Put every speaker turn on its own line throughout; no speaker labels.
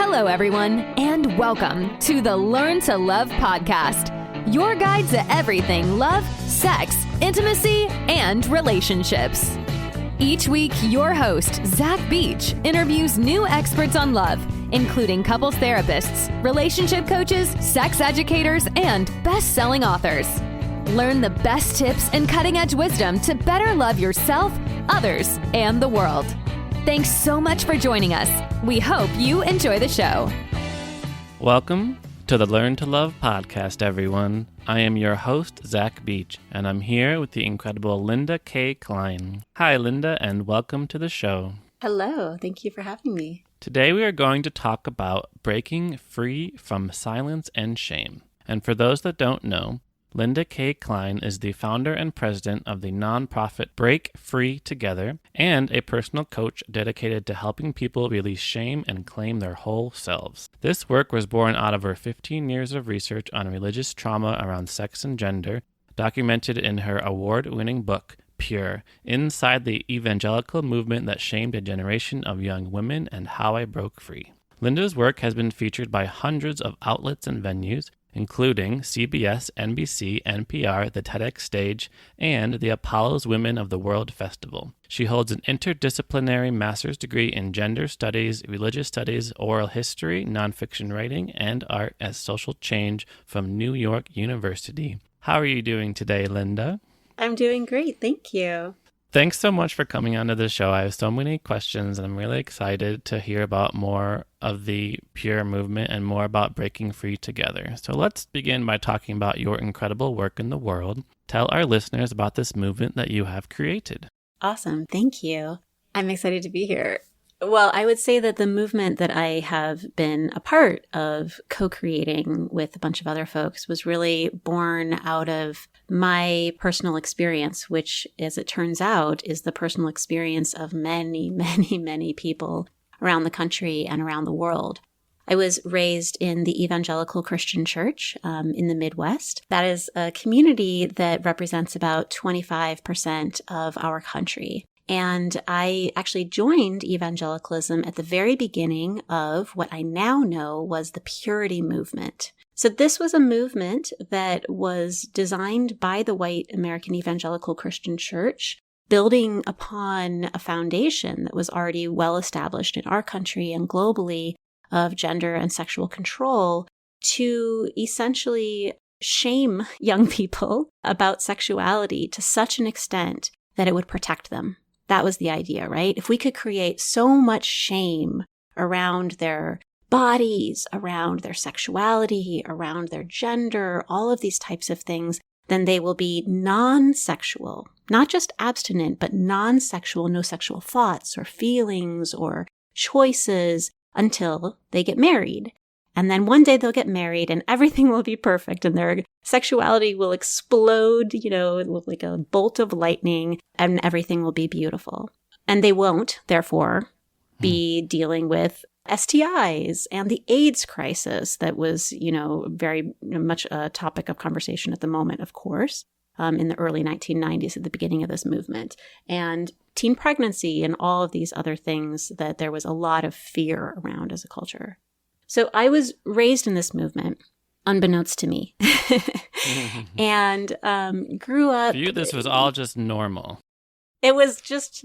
Hello, everyone, and welcome to the Learn to Love podcast, your guide to everything love, sex, intimacy, and relationships. Each week, your host, Zach Beach, interviews new experts on love, including couples therapists, relationship coaches, sex educators, and best-selling authors. Learn the best tips and cutting-edge wisdom to better love yourself, others, and the world. Thanks so much for joining us. We hope you enjoy the show.
Welcome to the Learn to Love podcast, everyone. I am your host, Zach Beach, and I'm here with the incredible Linda Kay Klein. Hi, Linda, and welcome to the show.
Hello. Thank you for having me.
Today we are going to talk about breaking free from silence and shame. And for those that don't know, Linda Kay Klein is the founder and president of the nonprofit Break Free Together and a personal coach dedicated to helping people release shame and claim their whole selves. This work was born out of her 15 years of research on religious trauma around sex and gender, documented in her award-winning book, Pure, Inside the Evangelical Movement That Shamed a Generation of Young Women and How I Broke Free. Linda's work has been featured by hundreds of outlets and venues, including CBS, NBC, NPR, the TEDx Stage, and the Apollo's Women of the World Festival. She holds an interdisciplinary master's degree in gender studies, religious studies, oral history, nonfiction writing, and art as social change from New York University. How are you doing today, Linda?
I'm doing great. Thank you.
Thanks so much for coming onto the show. I have so many questions, and I'm really excited to hear about more of the Pure movement and more about breaking free together. So let's begin by talking about your incredible work in the world. Tell our listeners about this movement that you have created.
Awesome. Thank you. I'm excited to be here. Well, I would say that the movement that I have been a part of co-creating with a bunch of other folks was really born out of my personal experience, which, as it turns out, is the personal experience of many, many, many people around the country and around the world. I was raised in the Evangelical Christian Church in the Midwest. That is a community that represents about 25% of our country. And I actually joined evangelicalism at the very beginning of what I now know was the purity movement. So this was a movement that was designed by the white American Evangelical Christian Church, building upon a foundation that was already well established in our country and globally of gender and sexual control, to essentially shame young people about sexuality to such an extent that it would protect them. That was the idea, right? If we could create so much shame around their bodies, around their sexuality, around their gender, all of these types of things, then they will be non-sexual, not just abstinent, but non-sexual, no sexual thoughts or feelings or choices until they get married. And then one day they'll get married and everything will be perfect and their sexuality will explode, like a bolt of lightning, and everything will be beautiful. And they won't, therefore, be dealing with STIs and the AIDS crisis that was, very much a topic of conversation at the moment, of course, in the early 1990s at the beginning of this movement. And teen pregnancy and all of these other things that there was a lot of fear around as a culture. So I was raised in this movement, unbeknownst to me, and grew up.
For you, this was all just normal.
It was just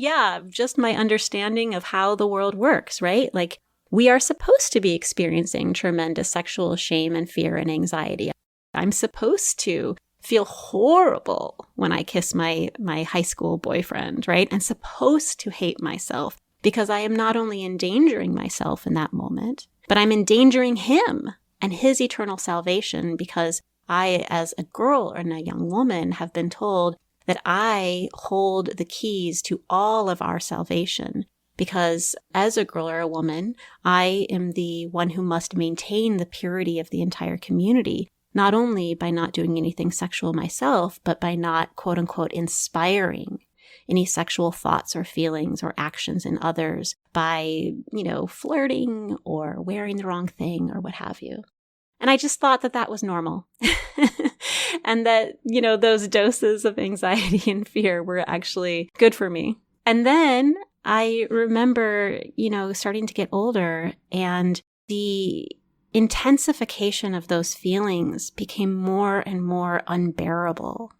my understanding of how the world works, right? Like, we are supposed to be experiencing tremendous sexual shame and fear and anxiety. I'm supposed to feel horrible when I kiss my high school boyfriend, right? I'm supposed to hate myself because I am not only endangering myself in that moment, but I'm endangering him and his eternal salvation because I, as a girl and a young woman, have been told that I hold the keys to all of our salvation because as a girl or a woman, I am the one who must maintain the purity of the entire community, not only by not doing anything sexual myself, but by not, quote unquote, inspiring any sexual thoughts or feelings or actions in others by, flirting or wearing the wrong thing or what have you. And I just thought that was normal. And that, those doses of anxiety and fear were actually good for me. And then I remember, starting to get older and the intensification of those feelings became more and more unbearable.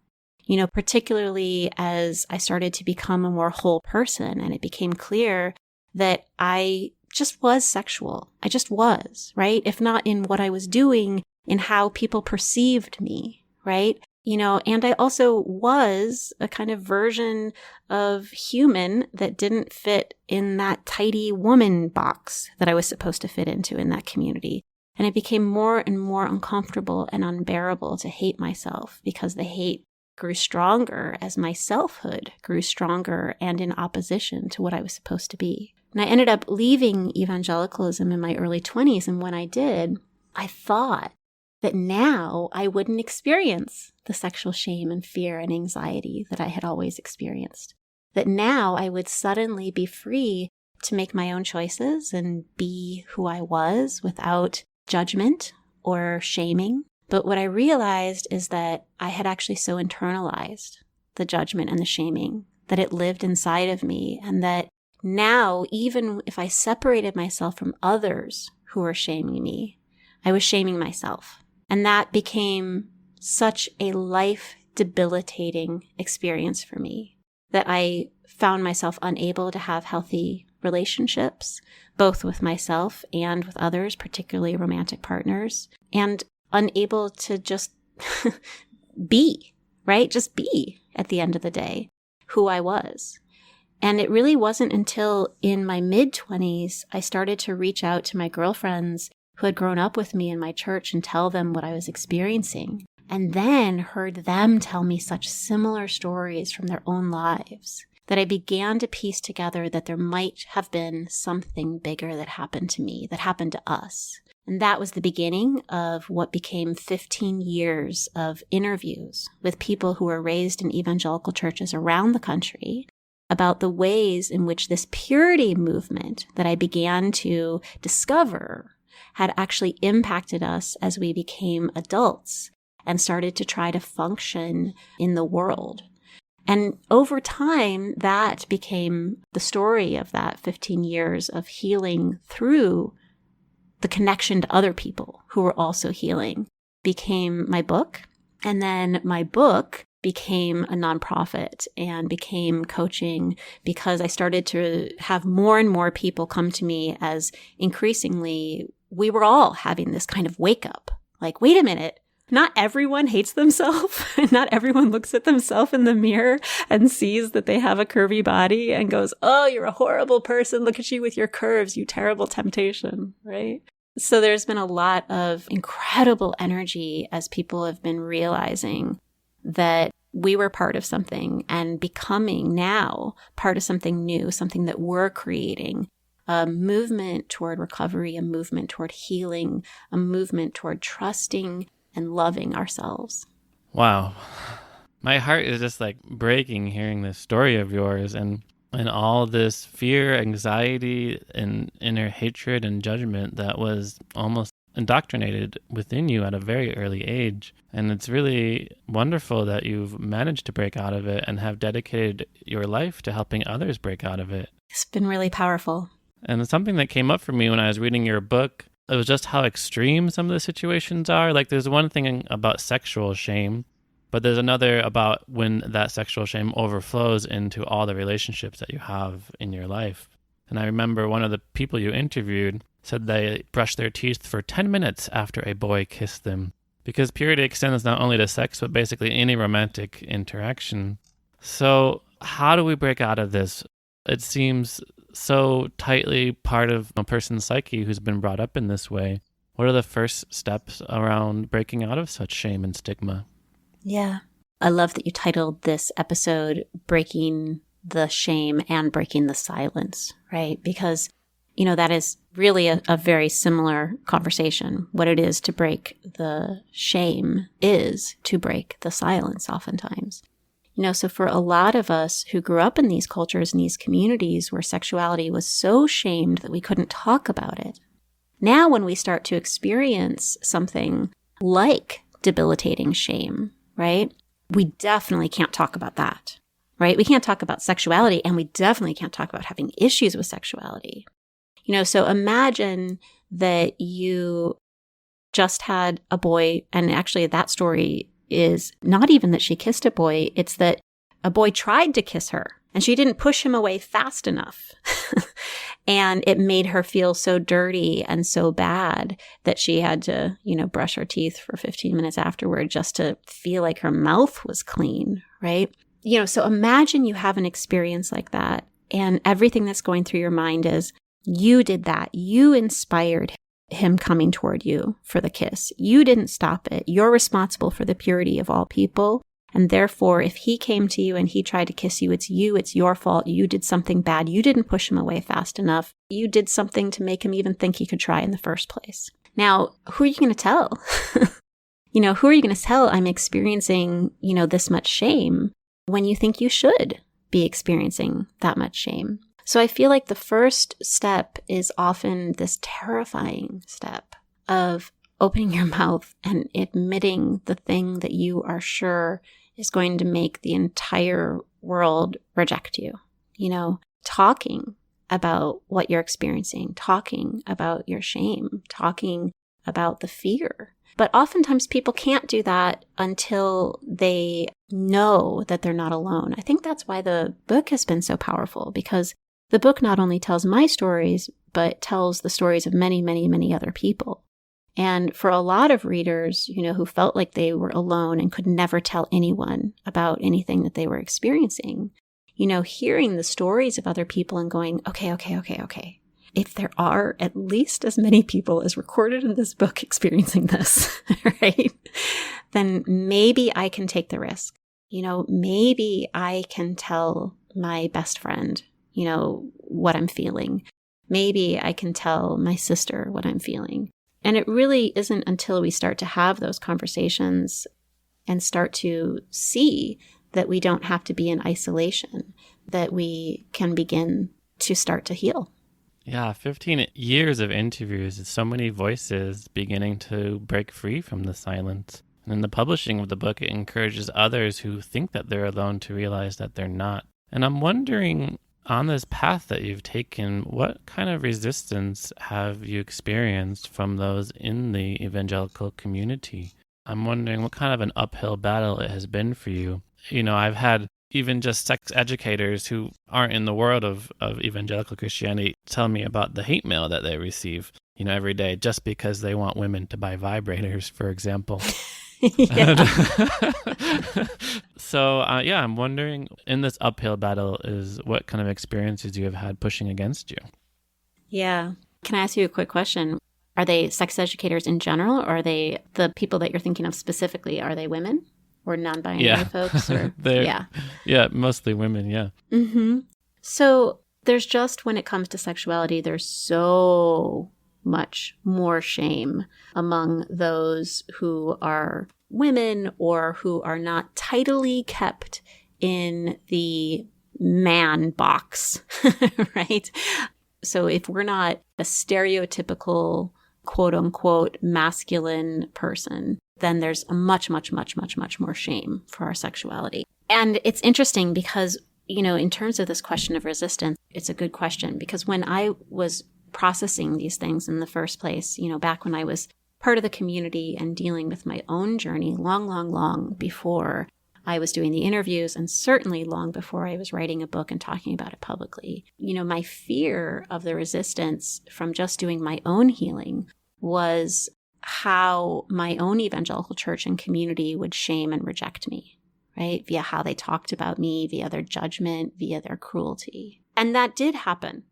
Particularly as I started to become a more whole person, and it became clear that I just was sexual. I just was, right? If not in what I was doing, in how people perceived me, right? And I also was a kind of version of human that didn't fit in that tidy woman box that I was supposed to fit into in that community. And it became more and more uncomfortable and unbearable to hate myself, because the hate grew stronger as my selfhood grew stronger and in opposition to what I was supposed to be. And I ended up leaving evangelicalism in my early 20s. And when I did, I thought that now I wouldn't experience the sexual shame and fear and anxiety that I had always experienced. That now I would suddenly be free to make my own choices and be who I was without judgment or shaming. But what I realized is that I had actually so internalized the judgment and the shaming that it lived inside of me, and that now, even if I separated myself from others who were shaming me, I was shaming myself. And that became such a life-debilitating experience for me that I found myself unable to have healthy relationships, both with myself and with others, particularly romantic partners, and unable to just be, right? Just be at the end of the day who I was. And it really wasn't until in my mid-20s I started to reach out to my girlfriends who had grown up with me in my church and tell them what I was experiencing, and then heard them tell me such similar stories from their own lives that I began to piece together that there might have been something bigger that happened to me, that happened to us. And that was the beginning of what became 15 years of interviews with people who were raised in evangelical churches around the country about the ways in which this purity movement that I began to discover had actually impacted us as we became adults and started to try to function in the world. And over time, that became the story of that 15 years of healing through the connection to other people who were also healing, became my book. And then my book became a nonprofit and became coaching, because I started to have more and more people come to me as increasingly we were all having this kind of wake up. Like, wait a minute. Not everyone hates themselves. Not everyone looks at themselves in the mirror and sees that they have a curvy body and goes, oh, you're a horrible person. Look at you with your curves, you terrible temptation, right? So there's been a lot of incredible energy as people have been realizing that we were part of something and becoming now part of something new, something that we're creating. A movement toward recovery, a movement toward healing, a movement toward trusting and loving ourselves.
Wow. My heart is just like breaking hearing this story of yours and all this fear, anxiety, and inner hatred and judgment that was almost indoctrinated within you at a very early age. And it's really wonderful that you've managed to break out of it and have dedicated your life to helping others break out of it.
It's been really powerful.
And it's something that came up for me when I was reading your book. It was just how extreme some of the situations are. Like, there's one thing about sexual shame, but there's another about when that sexual shame overflows into all the relationships that you have in your life. And I remember one of the people you interviewed said they brushed their teeth for 10 minutes after a boy kissed them, because purity extends not only to sex, but basically any romantic interaction. So how do we break out of this? It seems so tightly part of a person's psyche who's been brought up in this way. What are the first steps around breaking out of such shame and stigma?
Yeah. I love that you titled this episode Breaking the Shame and Breaking the Silence, right? Because, that is really a very similar conversation. What it is to break the shame is to break the silence oftentimes. So for a lot of us who grew up in these cultures and these communities where sexuality was so shamed that we couldn't talk about it, now when we start to experience something like debilitating shame, right, we definitely can't talk about that, right? We can't talk about sexuality, and we definitely can't talk about having issues with sexuality. So imagine that you just had a boy, and actually that story is not even that she kissed a boy, it's that a boy tried to kiss her and she didn't push him away fast enough. And it made her feel so dirty and so bad that she had to, brush her teeth for 15 minutes afterward just to feel like her mouth was clean, right? So imagine you have an experience like that and everything that's going through your mind is, you did that. You inspired him coming toward you for the kiss. You didn't stop it. You're responsible for the purity of all people. And therefore, if he came to you and he tried to kiss you, it's your fault. You did something bad. You didn't push him away fast enough. You did something to make him even think he could try in the first place. Now, who are you going to tell? Who are you going to tell I'm experiencing, this much shame when you think you should be experiencing that much shame? So I feel like the first step is often this terrifying step of opening your mouth and admitting the thing that you are sure is going to make the entire world reject you. Talking about what you're experiencing, talking about your shame, talking about the fear. But oftentimes people can't do that until they know that they're not alone. I think that's why the book has been so powerful, because the book not only tells my stories, but tells the stories of many, many, many other people. And for a lot of readers, who felt like they were alone and could never tell anyone about anything that they were experiencing, hearing the stories of other people and going, okay. If there are at least as many people as recorded in this book experiencing this, right, then maybe I can take the risk. Maybe I can tell my best friend, what I'm feeling. Maybe I can tell my sister what I'm feeling. And it really isn't until we start to have those conversations and start to see that we don't have to be in isolation, that we can begin to start to heal.
Yeah, 15 years of interviews, so many voices beginning to break free from the silence. And in the publishing of the book, it encourages others who think that they're alone to realize that they're not. And I'm wondering, on this path that you've taken, what kind of resistance have you experienced from those in the evangelical community? I'm wondering what kind of an uphill battle it has been for you. I've had even just sex educators who aren't in the world of evangelical Christianity tell me about the hate mail that they receive, every day, just because they want women to buy vibrators, for example. So, I'm wondering, in this uphill battle, is what kind of experiences you have had pushing against you?
Yeah. Can I ask you a quick question? Are they sex educators in general, or are they the people that you're thinking of specifically? Are they women or non-binary folks? Or
Yeah, mostly women, yeah.
Mm-hmm. So there's just, when it comes to sexuality, there's so much more shame among those who are women or who are not tidily kept in the man box, right? So if we're not a stereotypical, quote unquote, masculine person, then there's a much, much, much, much, much more shame for our sexuality. And it's interesting because, in terms of this question of resistance, it's a good question, because when I was processing these things in the first place, back when I was part of the community and dealing with my own journey long before I was doing the interviews, and certainly long before I was writing a book and talking about it publicly, my fear of the resistance from just doing my own healing was how my own evangelical church and community would shame and reject me, right? Via how they talked about me, via their judgment, via their cruelty. And that did happen.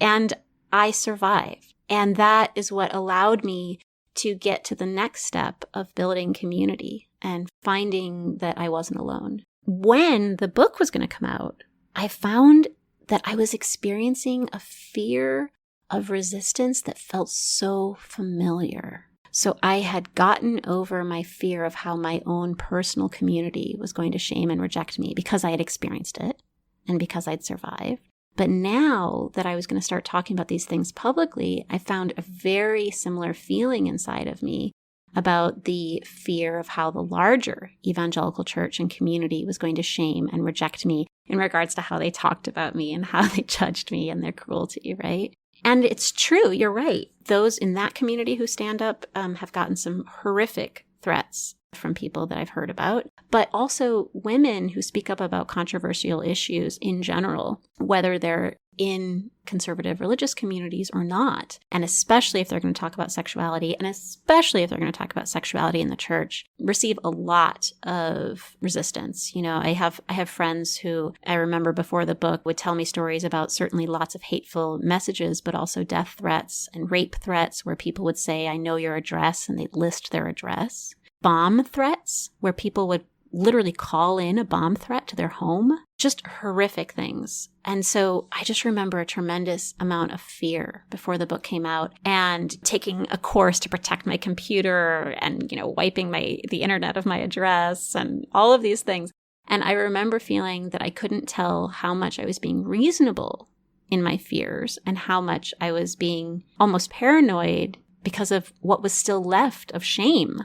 And I survived. And that is what allowed me to get to the next step of building community and finding that I wasn't alone. When the book was going to come out, I found that I was experiencing a fear of resistance that felt so familiar. So I had gotten over my fear of how my own personal community was going to shame and reject me because I had experienced it and because I'd survived. But now that I was going to start talking about these things publicly, I found a very similar feeling inside of me about the fear of how the larger evangelical church and community was going to shame and reject me in regards to how they talked about me and how they judged me and their cruelty, right? And it's true. You're right. Those in that community who stand up have gotten some horrific threats from people that I've heard about, but also women who speak up about controversial issues in general, whether they're in conservative religious communities or not. And especially if they're going to talk about sexuality, and especially if they're going to talk about sexuality in the church, receive a lot of resistance. I have friends who I remember before the book would tell me stories about certainly lots of hateful messages, but also death threats and rape threats where people would say, I know your address, and they'd list their address. Bomb threats where people would literally call in a bomb threat to their home. Just horrific things. And so I just remember a tremendous amount of fear before the book came out, and taking a course to protect my computer and, wiping the internet of my address and all of these things. And I remember feeling that I couldn't tell how much I was being reasonable in my fears and how much I was being almost paranoid because of what was still left of shame,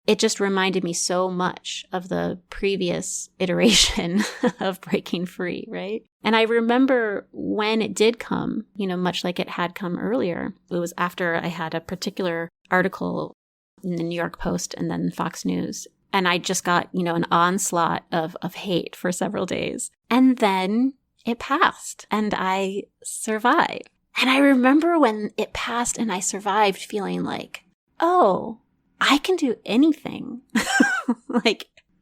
It just reminded me so much of the previous iteration of breaking free, right? And I remember when it did come, much like it had come earlier. It was after I had a particular article in the New York Post and then Fox News. And I just got, an onslaught of hate for several days. And then it passed and I survived. And I remember when it passed and I survived feeling like, oh, I can do anything.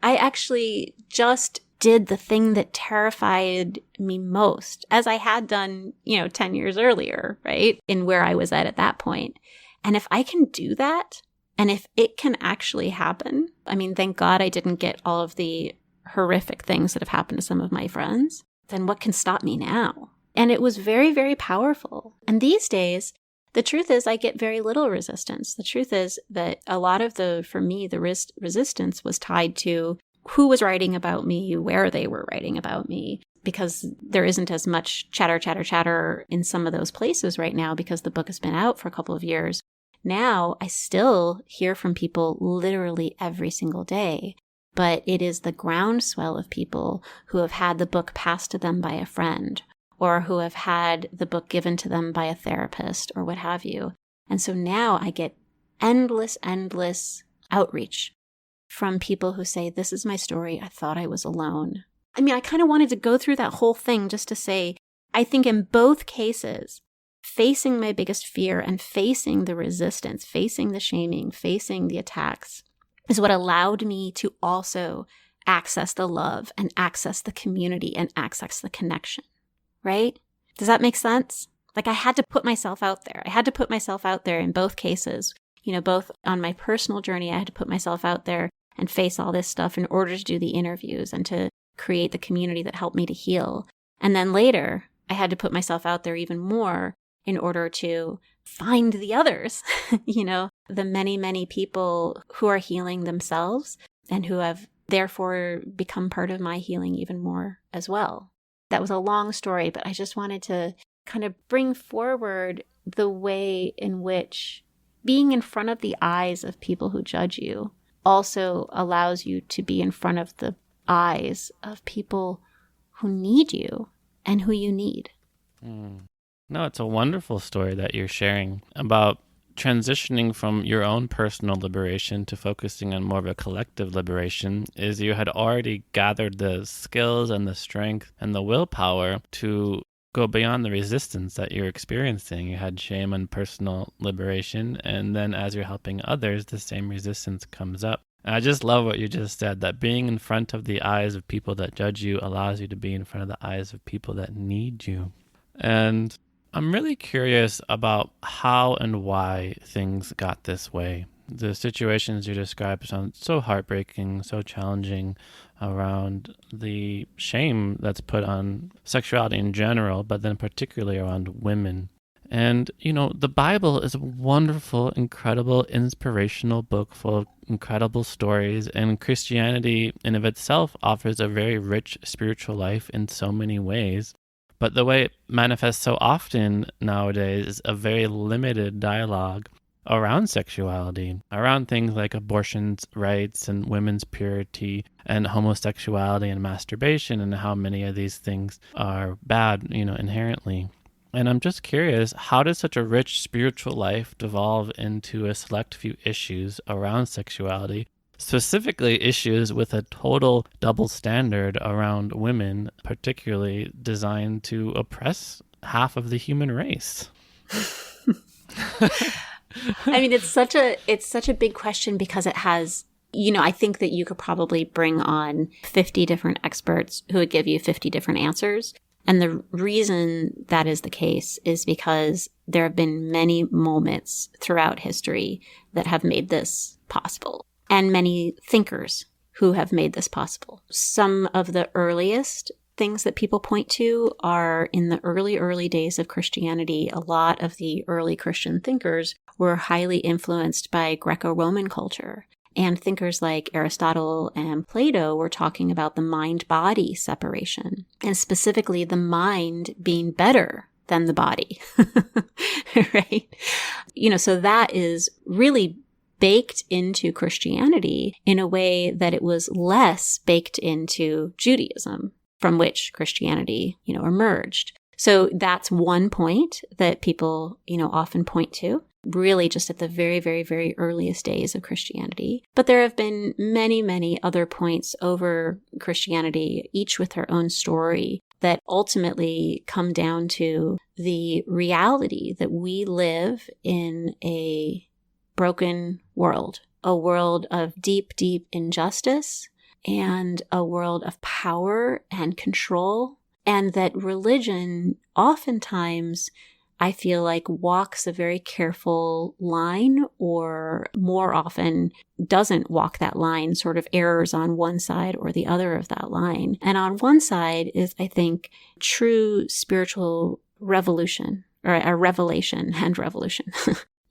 I actually just did the thing that terrified me most, as I had done, 10 years earlier, right? In where I was at that point. And if I can do that, and if it can actually happen, thank God I didn't get all of the horrific things that have happened to some of my friends, then what can stop me now? And it was very, very powerful. And these days, the truth is I get very little resistance. The truth is that a lot of for me, the resistance was tied to who was writing about me, where they were writing about me, because there isn't as much chatter in some of those places right now because the book has been out for a couple of years. Now, I still hear from people literally every single day, but it is the groundswell of people who have had the book passed to them by a friend, or who have had the book given to them by a therapist or what have you. And so now I get endless outreach from people who say, this is my story. I thought I was alone. I kind of wanted to go through that whole thing just to say, I think in both cases, facing my biggest fear and facing the resistance, facing the shaming, facing the attacks is what allowed me to also access the love and access the community and access the connection. Right? Does that make sense? I had to put myself out there. I had to put myself out there in both cases. Both on my personal journey, I had to put myself out there and face all this stuff in order to do the interviews and to create the community that helped me to heal. And then later, I had to put myself out there even more in order to find the others, the many, many people who are healing themselves and who have therefore become part of my healing even more as well. That was a long story, but I just wanted to kind of bring forward the way in which being in front of the eyes of people who judge you also allows you to be in front of the eyes of people who need you and who you need.
No, it's a wonderful story that you're sharing about transitioning from your own personal liberation to focusing on more of a collective liberation. Is you had already gathered the skills and the strength and the willpower to go beyond the resistance that you're experiencing. You had shame and personal liberation, and then as you're helping others, the same resistance comes up. And I just love what you just said, that being in front of the eyes of people that judge you allows you to be in front of the eyes of people that need you. And I'm really curious about how and why things got this way. The situations you described sound so heartbreaking, so challenging around the shame that's put on sexuality in general, but then particularly around women. And, the Bible is a wonderful, incredible, inspirational book full of incredible stories, and Christianity in of itself offers a very rich spiritual life in so many ways. But the way it manifests so often nowadays is a very limited dialogue around sexuality, around things like abortion rights and women's purity and homosexuality and masturbation, and how many of these things are bad, inherently. And I'm just curious, how did such a rich spiritual life devolve into a select few issues around sexuality, specifically issues with a total double standard around women, particularly designed to oppress half of the human race?
I mean, it's such a big question because it has, I think that you could probably bring on 50 different experts who would give you 50 different answers. And the reason that is the case is because there have been many moments throughout history that have made this possible, and many thinkers who have made this possible. Some of the earliest things that people point to are in the early days of Christianity. A lot of the early Christian thinkers were highly influenced by Greco-Roman culture. And thinkers like Aristotle and Plato were talking about the mind-body separation, and specifically the mind being better than the body, right? So that is really baked into Christianity in a way that it was less baked into Judaism, from which Christianity, emerged. So that's one point that people, often point to, really just at the very, very, very earliest days of Christianity. But there have been many, many other points over Christianity, each with their own story, that ultimately come down to the reality that we live in a broken world, a world of deep, deep injustice, and a world of power and control, and that religion oftentimes, I feel like, walks a very careful line, or more often doesn't walk that line, sort of errs on one side or the other of that line. And on one side is, I think, true spiritual revolution, or a revelation and revolution,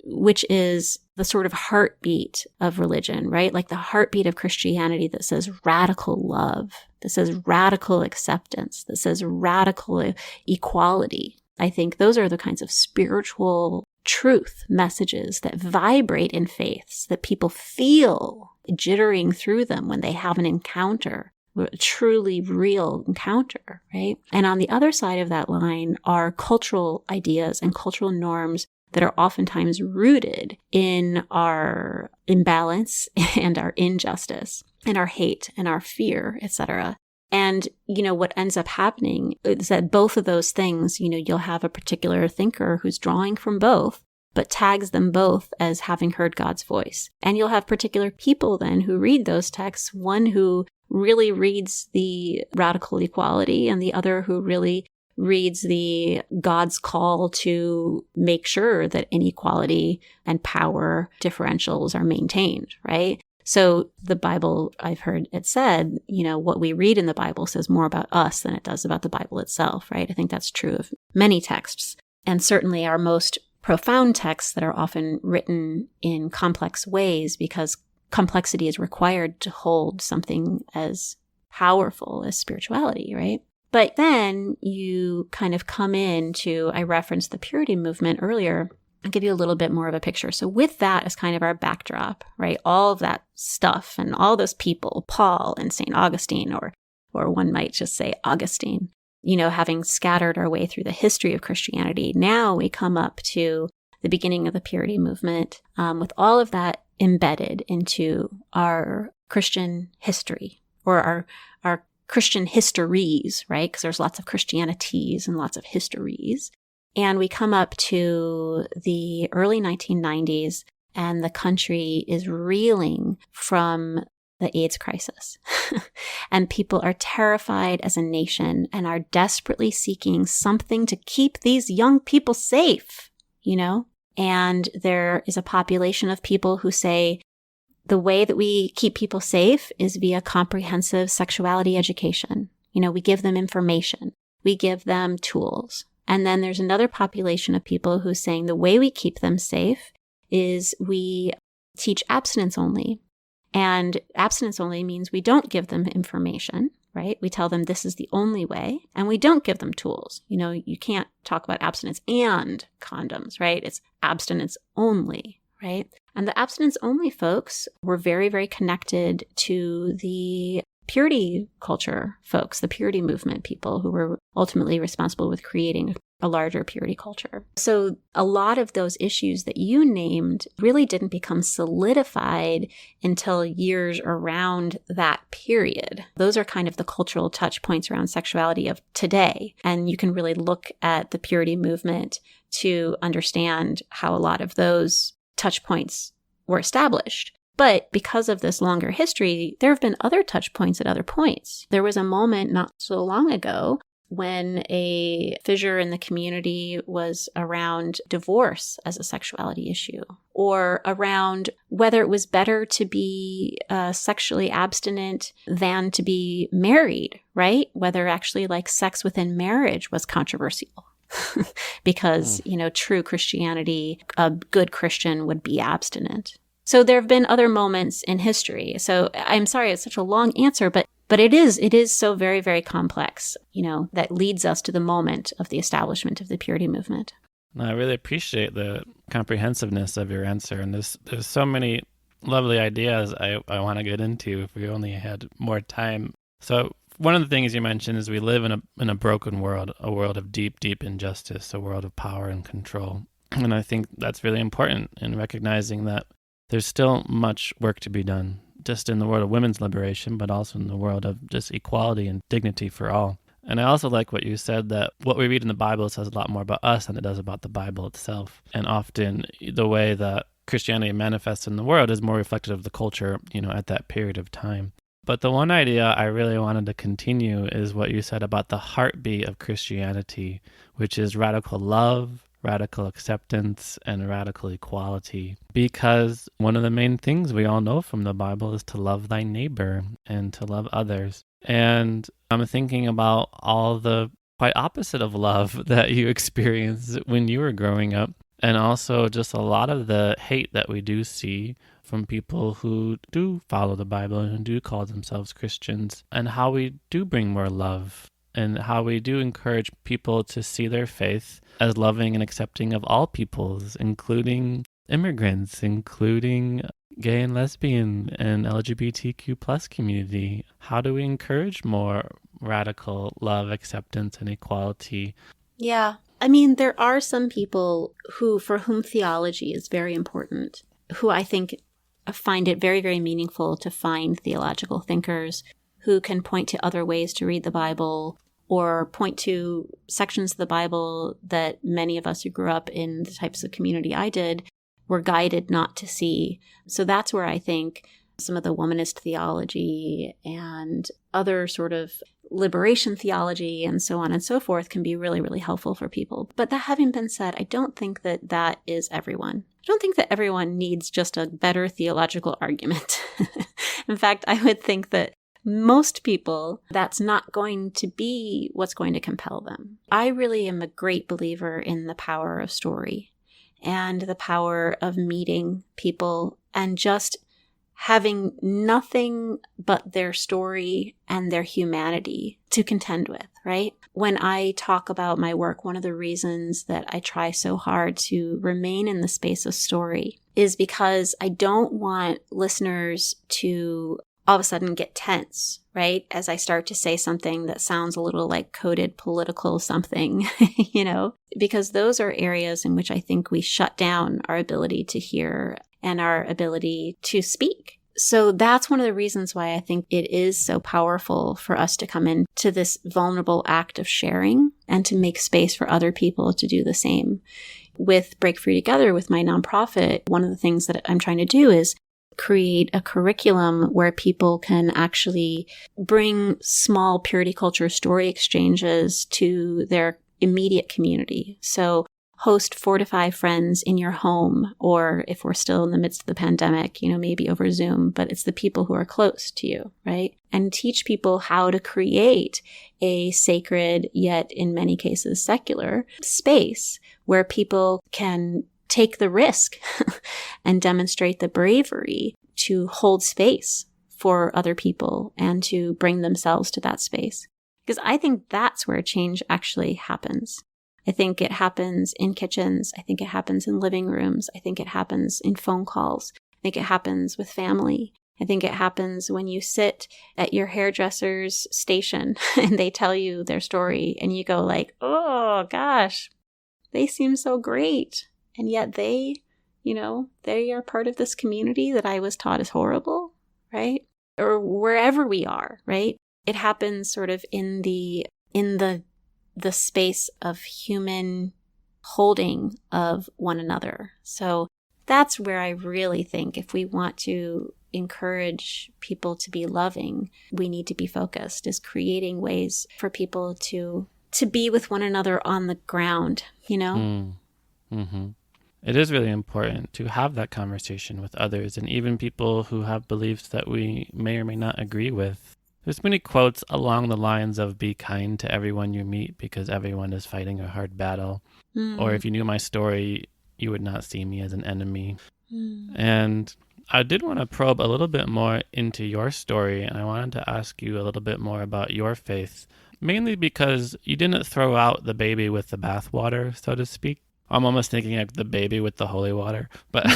which is the sort of heartbeat of religion, right? Like the heartbeat of Christianity that says radical love, that says radical acceptance, that says radical equality. I think those are the kinds of spiritual truth messages that vibrate in faiths, that people feel jittering through them when they have an encounter, a truly real encounter, right? And on the other side of that line are cultural ideas and cultural norms that are oftentimes rooted in our imbalance and our injustice and our hate and our fear, etc. And, what ends up happening is that both of those things, you'll have a particular thinker who's drawing from both, but tags them both as having heard God's voice. And you'll have particular people then who read those texts, one who really reads the radical equality and the other who really reads the God's call to make sure that inequality and power differentials are maintained, right? So the Bible, I've heard it said, what we read in the Bible says more about us than it does about the Bible itself, right? I think that's true of many texts. And certainly our most profound texts that are often written in complex ways, because complexity is required to hold something as powerful as spirituality, right? But then you kind of come into, I referenced the Purity movement earlier. I'll give you a little bit more of a picture. So with that as kind of our backdrop, right? All of that stuff and all those people, Paul and St. Augustine, or one might just say Augustine, having scattered our way through the history of Christianity. Now we come up to the beginning of the Purity movement with all of that embedded into our Christian history, or our Christian histories, right? Because there's lots of Christianities and lots of histories. And we come up to the early 1990s, and the country is reeling from the AIDS crisis. And people are terrified as a nation and are desperately seeking something to keep these young people safe, And there is a population of people who say, the way that we keep people safe is via comprehensive sexuality education. We give them information. We give them tools. And then there's another population of people who's saying the way we keep them safe is we teach abstinence only. And abstinence only means we don't give them information, right? We tell them this is the only way, and we don't give them tools. You can't talk about abstinence and condoms, right? It's abstinence only, right? And the abstinence only folks were very, very connected to the purity culture folks, the purity movement people who were ultimately responsible with creating a larger purity culture. So a lot of those issues that you named really didn't become solidified until years around that period. Those are kind of the cultural touch points around sexuality of today. And you can really look at the purity movement to understand how a lot of those touch points were established. But because of this longer history, there have been other touch points at other points. There was a moment not so long ago when a fissure in the community was around divorce as a sexuality issue, or around whether it was better to be sexually abstinent than to be married, right? Whether actually like sex within marriage was controversial. Because, true Christianity, a good Christian would be abstinent. So there have been other moments in history. So I'm sorry, it's such a long answer, but it is so very, very complex, that leads us to the moment of the establishment of the purity movement.
I really appreciate the comprehensiveness of your answer. And there's so many lovely ideas I want to get into if we only had more time. So one of the things you mentioned is we live in a broken world, a world of deep, deep injustice, a world of power and control. And I think that's really important in recognizing that there's still much work to be done, just in the world of women's liberation, but also in the world of just equality and dignity for all. And I also like what you said, that what we read in the Bible says a lot more about us than it does about the Bible itself. And often the way that Christianity manifests in the world is more reflective of the culture, at that period of time. But the one idea I really wanted to continue is what you said about the heartbeat of Christianity, which is radical love, radical acceptance, and radical equality. Because one of the main things we all know from the Bible is to love thy neighbor and to love others. And I'm thinking about all the quite opposite of love that you experienced when you were growing up, and also just a lot of the hate that we do see from people who do follow the Bible and who do call themselves Christians, and how we do bring more love, and how we do encourage people to see their faith as loving and accepting of all peoples, including immigrants, including gay and lesbian and LGBTQ plus community. How do we encourage more radical love, acceptance, and equality?
Yeah. I mean, there are some people for whom theology is very important, who I think find it very, very meaningful to find theological thinkers who can point to other ways to read the Bible, or point to sections of the Bible that many of us who grew up in the types of community I did were guided not to see. So that's where I think some of the womanist theology and other sort of liberation theology and so on and so forth can be really, really helpful for people. But that having been said, I don't think that is everyone. I don't think that everyone needs just a better theological argument. In fact, I would think that most people, that's not going to be what's going to compel them. I really am a great believer in the power of story and the power of meeting people and just having nothing but their story and their humanity to contend with, right? When I talk about my work, one of the reasons that I try so hard to remain in the space of story is because I don't want listeners to all of a sudden get tense, right? As I start to say something that sounds a little like coded political something, because those are areas in which I think we shut down our ability to hear and our ability to speak. So that's one of the reasons why I think it is so powerful for us to come into this vulnerable act of sharing and to make space for other people to do the same. With Break Free Together, with my nonprofit, one of the things that I'm trying to do is create a curriculum where people can actually bring small purity culture story exchanges to their immediate community. So host 4 to 5 friends in your home, or if we're still in the midst of the pandemic, maybe over Zoom, but it's the people who are close to you, right? And teach people how to create a sacred, yet in many cases secular space where people can take the risk and demonstrate the bravery to hold space for other people and to bring themselves to that space. Because I think that's where change actually happens. I think it happens in kitchens. I think it happens in living rooms. I think it happens in phone calls. I think it happens with family. I think it happens when you sit at your hairdresser's station and they tell you their story and you go like, oh gosh, they seem so great. And yet they are part of this community that I was taught is horrible, right? Or wherever we are, right? It happens sort of in the space of human holding of one another. So that's where I really think if we want to encourage people to be loving, we need to be focused, is creating ways for people to be with one another on the ground,
Mm-hmm. It is really important to have that conversation with others, and even people who have beliefs that we may or may not agree with. There's many quotes along the lines of be kind to everyone you meet because everyone is fighting a hard battle. Or if you knew my story, you would not see me as an enemy. And I did want to probe a little bit more into your story, and I wanted to ask you a little bit more about your faith, mainly because you didn't throw out the baby with the bathwater, so to speak. I'm almost thinking like the baby with the holy water, but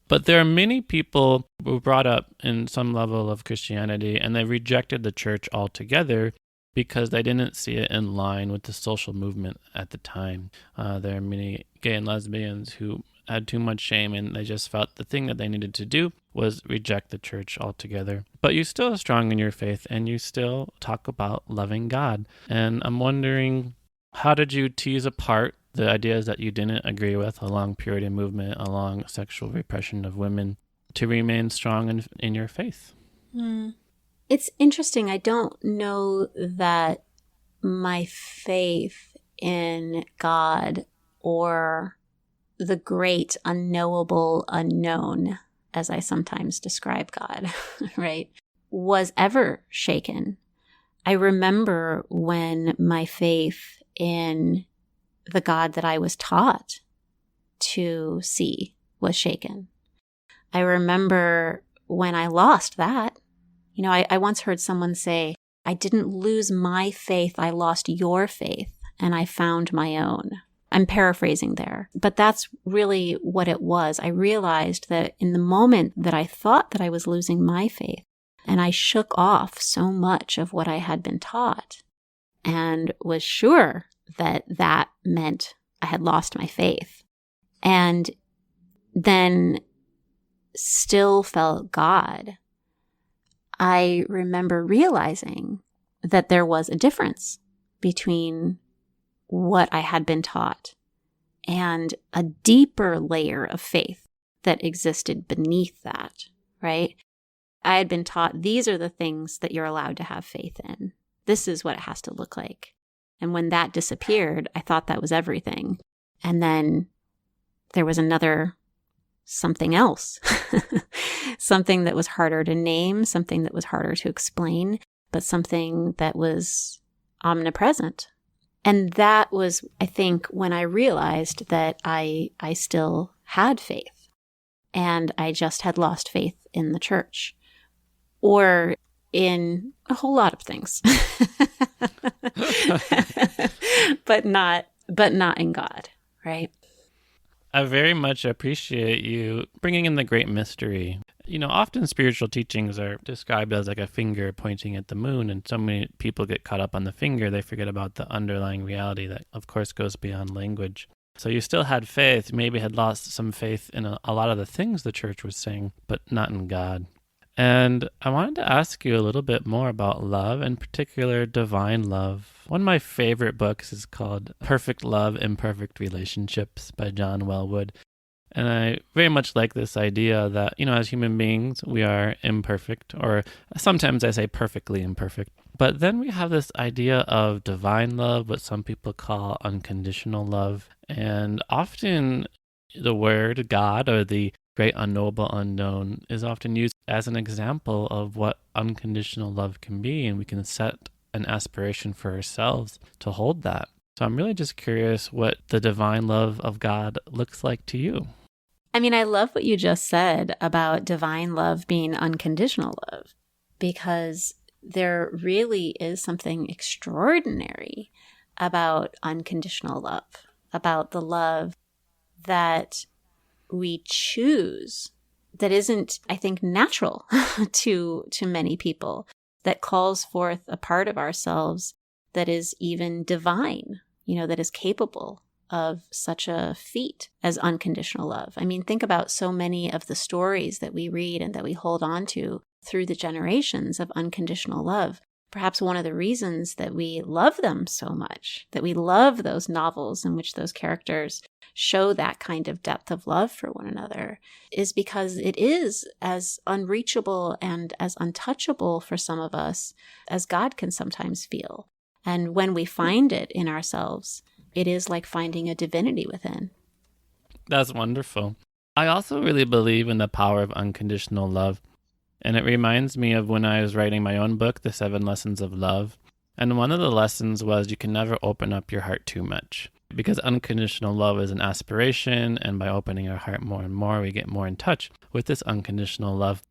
but there are many people who were brought up in some level of Christianity, and they rejected the church altogether because they didn't see it in line with the social movement at the time. There are many gay and lesbians who had too much shame, and they just felt the thing that they needed to do was reject the church altogether. But you're still strong in your faith, and you still talk about loving God. And I'm wondering, how did you tease apart the ideas that you didn't agree with along purity movement, along sexual repression of women, to remain strong in your faith?
It's interesting. I don't know that my faith in God or the great unknowable unknown, as I sometimes describe God, right, was ever shaken. I remember when my faith in the God that I was taught to see was shaken. I remember when I lost that. I once heard someone say, I didn't lose my faith, I lost your faith, and I found my own. I'm paraphrasing there, but that's really what it was. I realized that in the moment that I thought that I was losing my faith, and I shook off so much of what I had been taught and was sure that that meant I had lost my faith, and then still felt God, I remember realizing that there was a difference between what I had been taught and a deeper layer of faith that existed beneath that, right? I had been taught these are the things that you're allowed to have faith in. This is what it has to look like. And when that disappeared, I thought that was everything. And then there was another something else, something that was harder to name, something that was harder to explain, but something that was omnipresent. And that was, I think, when I realized that I still had faith, and I just had lost faith in the church, or in a whole lot of things, but not in God, right?
I very much appreciate you bringing in the great mystery. Often spiritual teachings are described as like a finger pointing at the moon, and so many people get caught up on the finger, they forget about the underlying reality that, of course, goes beyond language. So you still had faith, maybe had lost some faith in a lot of the things the church was saying, but not in God. And I wanted to ask you a little bit more about love, in particular divine love. One of my favorite books is called Perfect Love, Imperfect Relationships by John Welwood. And I very much like this idea that, as human beings, we are imperfect, or sometimes I say perfectly imperfect. But then we have this idea of divine love, what some people call unconditional love. And often the word God, or the great unknowable unknown, is often used as an example of what unconditional love can be, and we can set an aspiration for ourselves to hold that. So I'm really just curious what the divine love of God looks like to you.
I mean, I love what you just said about divine love being unconditional love, because there really is something extraordinary about unconditional love, about the love that we choose that isn't, I think, natural to many people, that calls forth a part of ourselves that is even divine, that is capable of such a feat as unconditional love. I mean, think about so many of the stories that we read and that we hold on to through the generations of unconditional love. Perhaps one of the reasons that we love them so much, that we love those novels in which those characters show that kind of depth of love for one another, is because it is as unreachable and as untouchable for some of us as God can sometimes feel. And when we find it in ourselves, it is like finding a divinity within.
That's wonderful. I also really believe in the power of unconditional love. And it reminds me of when I was writing my own book, The 7 Lessons of Love. And one of the lessons was you can never open up your heart too much, because unconditional love is an aspiration. And by opening our heart more and more, we get more in touch with this unconditional love.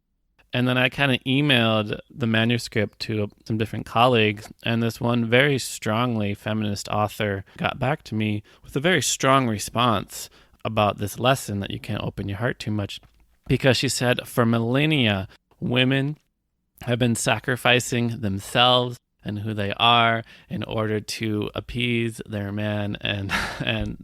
And then I kind of emailed the manuscript to some different colleagues. And this one very strongly feminist author got back to me with a very strong response about this lesson that you can't open your heart too much. Because she said, for millennia, women have been sacrificing themselves and who they are in order to appease their man and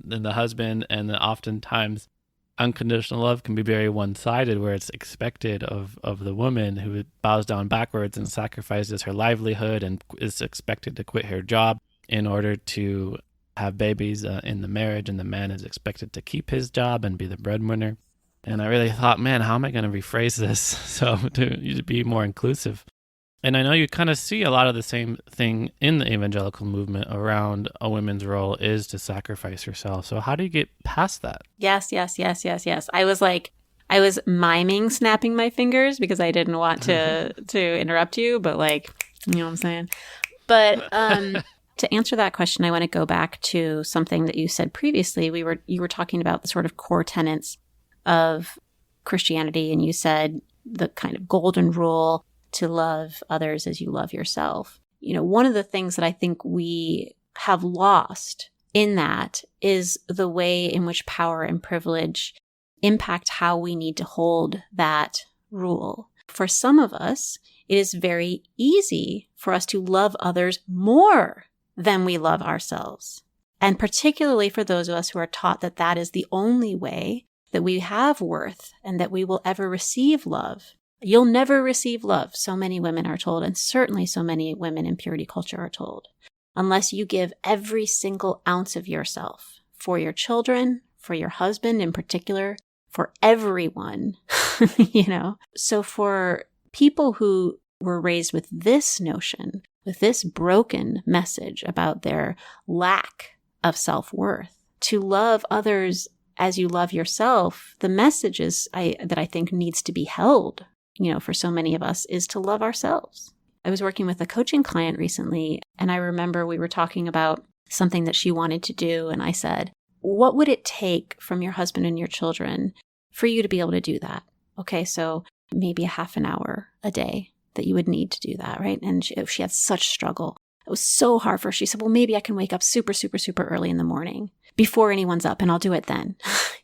the husband. And then oftentimes unconditional love can be very one-sided, where it's expected of the woman who bows down backwards and sacrifices her livelihood and is expected to quit her job in order to have babies in the marriage, and the man is expected to keep his job and be the breadwinner. And I really thought, man, how am I going to rephrase this so to be more inclusive? And I know you kind of see a lot of the same thing in the evangelical movement around a woman's role is to sacrifice herself. So how do you get past that?
Yes. I was miming snapping my fingers because I didn't want to interrupt you, but you know what I'm saying? But to answer that question, I want to go back to something that you said previously. You were talking about the sort of core tenets of Christianity, and you said the kind of golden rule to love others as you love yourself. One of the things that I think we have lost in that is the way in which power and privilege impact how we need to hold that rule. For some of us, it is very easy for us to love others more than we love ourselves. And particularly for those of us who are taught that that is the only way that we have worth and that we will ever receive love. You'll never receive love, so many women are told, and certainly so many women in purity culture are told, unless you give every single ounce of yourself for your children, for your husband in particular, for everyone, So for people who were raised with this notion, with this broken message about their lack of self-worth, to love others as you love yourself, the message that I think needs to be held, for so many of us, is to love ourselves. I was working with a coaching client recently, and I remember we were talking about something that she wanted to do. And I said, what would it take from your husband and your children for you to be able to do that? Okay, so maybe a half an hour a day that you would need to do that, right? And she had such struggle. It was so hard for her. She said, well, maybe I can wake up super, super, super early in the morning before anyone's up, and I'll do it then.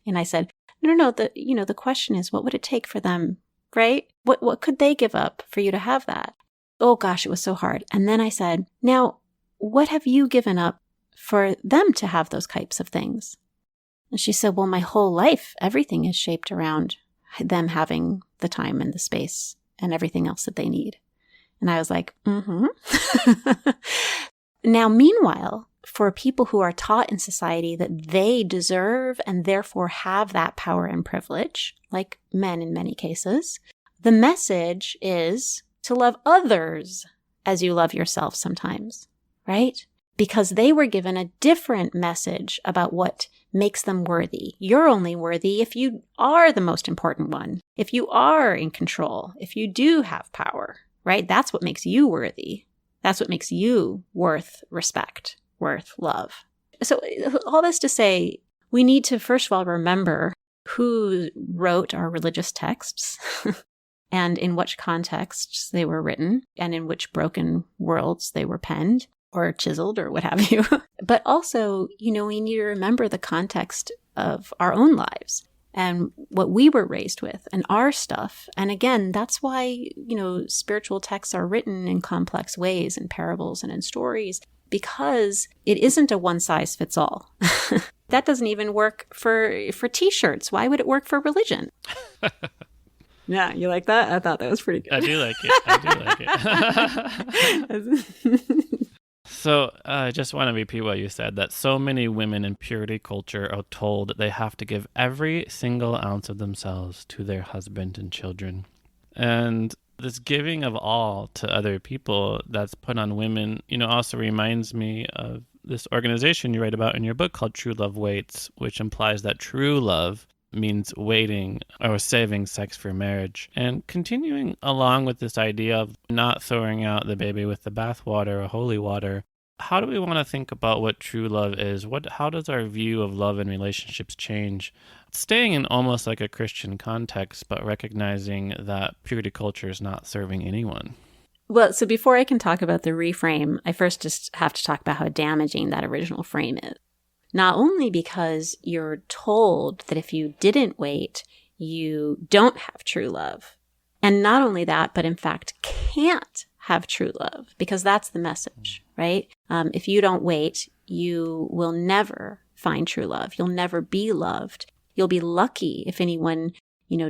And I said, no, the question is, what would it take for them, right? What could they give up for you to have that? Oh gosh, it was so hard. And then I said, now, what have you given up for them to have those types of things? And she said, well, my whole life, everything is shaped around them having the time and the space and everything else that they need. And I was like, Now, meanwhile, for people who are taught in society that they deserve and therefore have that power and privilege, like men in many cases, the message is to love others as you love yourself sometimes, right? Because they were given a different message about what makes them worthy. You're only worthy if you are the most important one, if you are in control, if you do have power, right? That's what makes you worthy. That's what makes you worth respect, worth love. So all this to say, we need to first of all remember who wrote our religious texts and in which contexts they were written and in which broken worlds they were penned or chiseled or what have you. But also, we need to remember the context of our own lives and what we were raised with and our stuff. And again, that's why, spiritual texts are written in complex ways, in parables and in stories, because it isn't a one size fits all. That doesn't even work for t-shirts. Why would it work for religion? Yeah, you like that? I thought that was pretty good.
I do like it. So I just want to repeat what you said, that so many women in purity culture are told that they have to give every single ounce of themselves to their husband and children. And this giving of all to other people that's put on women, also reminds me of this organization you write about in your book called True Love Waits, which implies that true love means waiting or saving sex for marriage. And continuing along with this idea of not throwing out the baby with the bathwater or holy water, how do we want to think about what true love is? How does our view of love and relationships change? Staying in almost like a Christian context, but recognizing that purity culture is not serving anyone.
Well, so before I can talk about the reframe, I first just have to talk about how damaging that original frame is. Not only because you're told that if you didn't wait, you don't have true love. And not only that, but in fact can't have true love, because that's the message, right? If you don't wait, you will never find true love. You'll never be loved. You'll be lucky if anyone,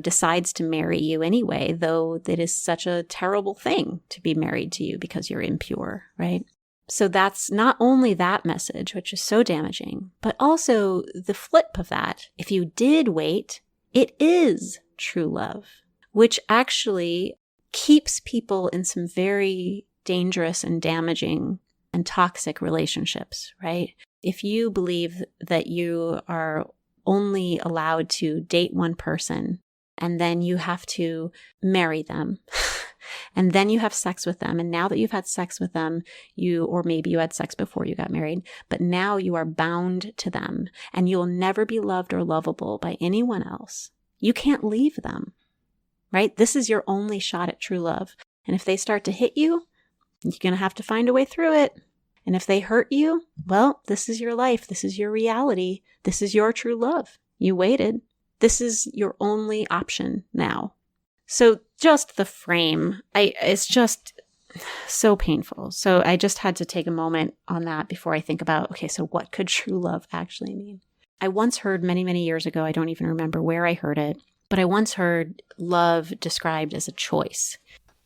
decides to marry you anyway, though it is such a terrible thing to be married to you because you're impure, right? So that's not only that message, which is so damaging, but also the flip of that. If you did wait, it is true love, which actually keeps people in some very dangerous and damaging and toxic relationships, right? If you believe that you are only allowed to date one person and then you have to marry them, and then you have sex with them. And now that you've had sex with them, or maybe you had sex before you got married, but now you are bound to them and you'll never be loved or lovable by anyone else. You can't leave them, right? This is your only shot at true love. And if they start to hit you, you're going to have to find a way through it. And if they hurt you, well, this is your life. This is your reality. This is your true love. You waited. This is your only option now. So just the frame, it's just so painful. So I just had to take a moment on that before I think about, okay, so what could true love actually mean? I once heard many, many years ago, I don't even remember where I heard it, but I once heard love described as a choice.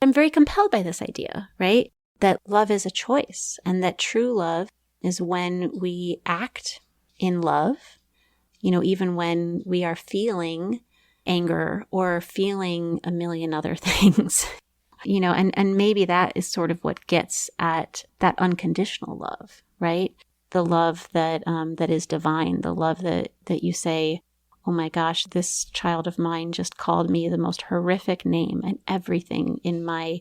I'm very compelled by this idea, right? That love is a choice, and that true love is when we act in love, even when we are feeling anger or feeling a million other things, and maybe that is sort of what gets at that unconditional love, right? The love that is divine, the love that you say, oh my gosh, this child of mine just called me the most horrific name and everything in my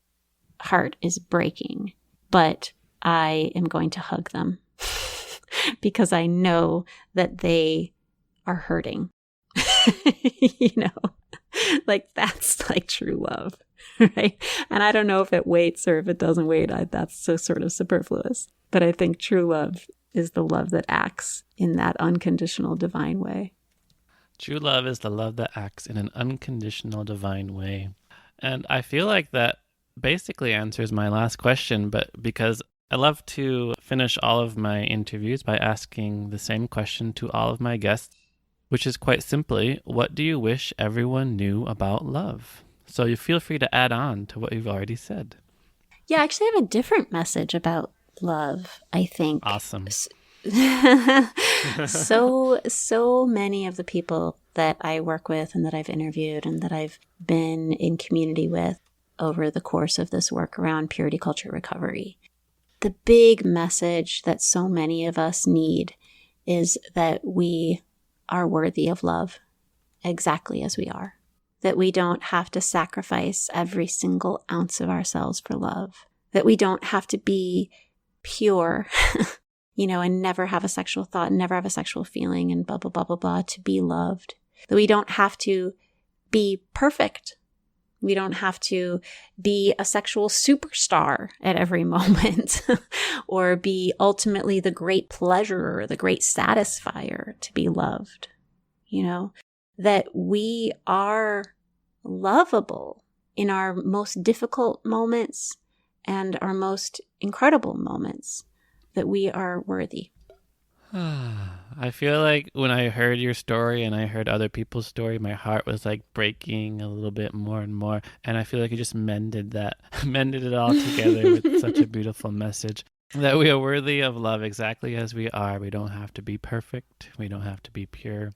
heart is breaking, but I am going to hug them because I know that they are hurting. Like that's like true love, right? And I don't know if it waits or if it doesn't wait. That's so sort of superfluous. But I think true love is the love that acts in that unconditional divine way.
True love is the love that acts in an unconditional divine way. And I feel like that basically answers my last question, but because I love to finish all of my interviews by asking the same question to all of my guests, which is quite simply, what do you wish everyone knew about love? So you feel free to add on to what you've already said.
Yeah, I actually have a different message about love, I think.
Awesome.
So many of the people that I work with and that I've interviewed and that I've been in community with over the course of this work around purity culture recovery, the big message that so many of us need is that we are worthy of love exactly as we are. That we don't have to sacrifice every single ounce of ourselves for love. That we don't have to be pure, and never have a sexual thought, and never have a sexual feeling, and blah, blah, blah, blah, blah, to be loved. That we don't have to be perfect. We don't have to be a sexual superstar at every moment or be ultimately the great pleasurer, the great satisfier to be loved. that we are lovable in our most difficult moments and our most incredible moments, that we are worthy.
I feel like when I heard your story and I heard other people's story, my heart was like breaking a little bit more and more. And I feel like you just mended it all together with such a beautiful message that we are worthy of love exactly as we are. We don't have to be perfect. We don't have to be pure.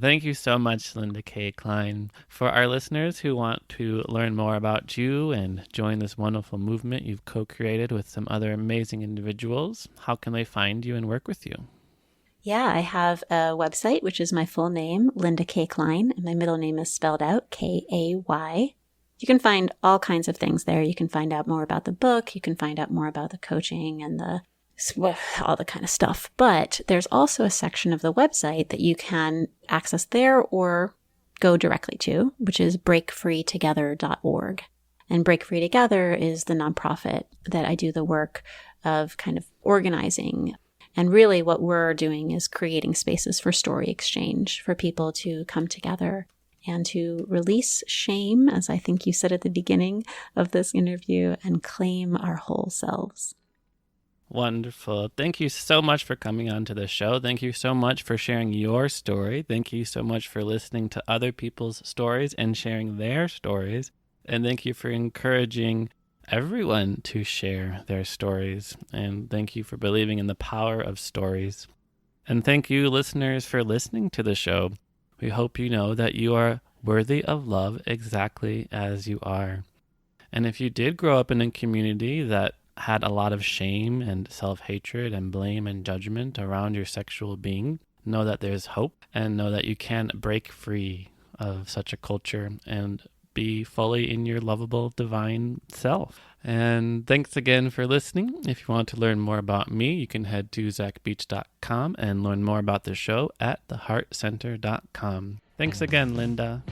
Thank you so much, Linda Kay Klein. For our listeners who want to learn more about you and join this wonderful movement you've co-created with some other amazing individuals, how can they find you and work with you?
Yeah, I have a website, which is my full name, Linda Kay Klein, and my middle name is spelled out Kay. You can find all kinds of things there. You can find out more about the book. You can find out more about the coaching and all the kind of stuff. But there's also a section of the website that you can access there or go directly to, which is breakfreetogether.org. And Break Free Together is the nonprofit that I do the work of kind of organizing. And really what we're doing is creating spaces for story exchange, for people to come together and to release shame, as I think you said at the beginning of this interview, and claim our whole selves.
Wonderful. Thank you so much for coming on to the show. Thank you so much for sharing your story. Thank you so much for listening to other people's stories and sharing their stories. And thank you for encouraging everyone to share their stories. And thank you for believing in the power of stories. And thank you, listeners, for listening to the show. We hope you know that you are worthy of love exactly as you are. And if you did grow up in a community that had a lot of shame and self-hatred and blame and judgment around your sexual being, know that there's hope and know that you can break free of such a culture and be fully in your lovable divine self. And thanks again for listening. If you want to learn more about me, you can head to zachbeach.com and learn more about the show at theheartcenter.com. Thanks again, Linda.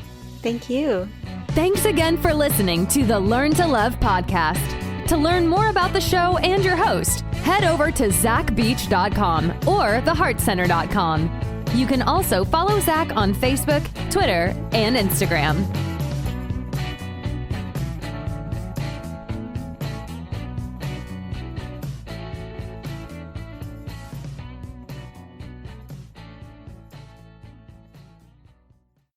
Thank you.
Thanks again for listening to the Learn to Love podcast. To learn more about the show and your host, head over to zachbeach.com or theheartcenter.com. You can also follow Zach on Facebook, Twitter, and Instagram.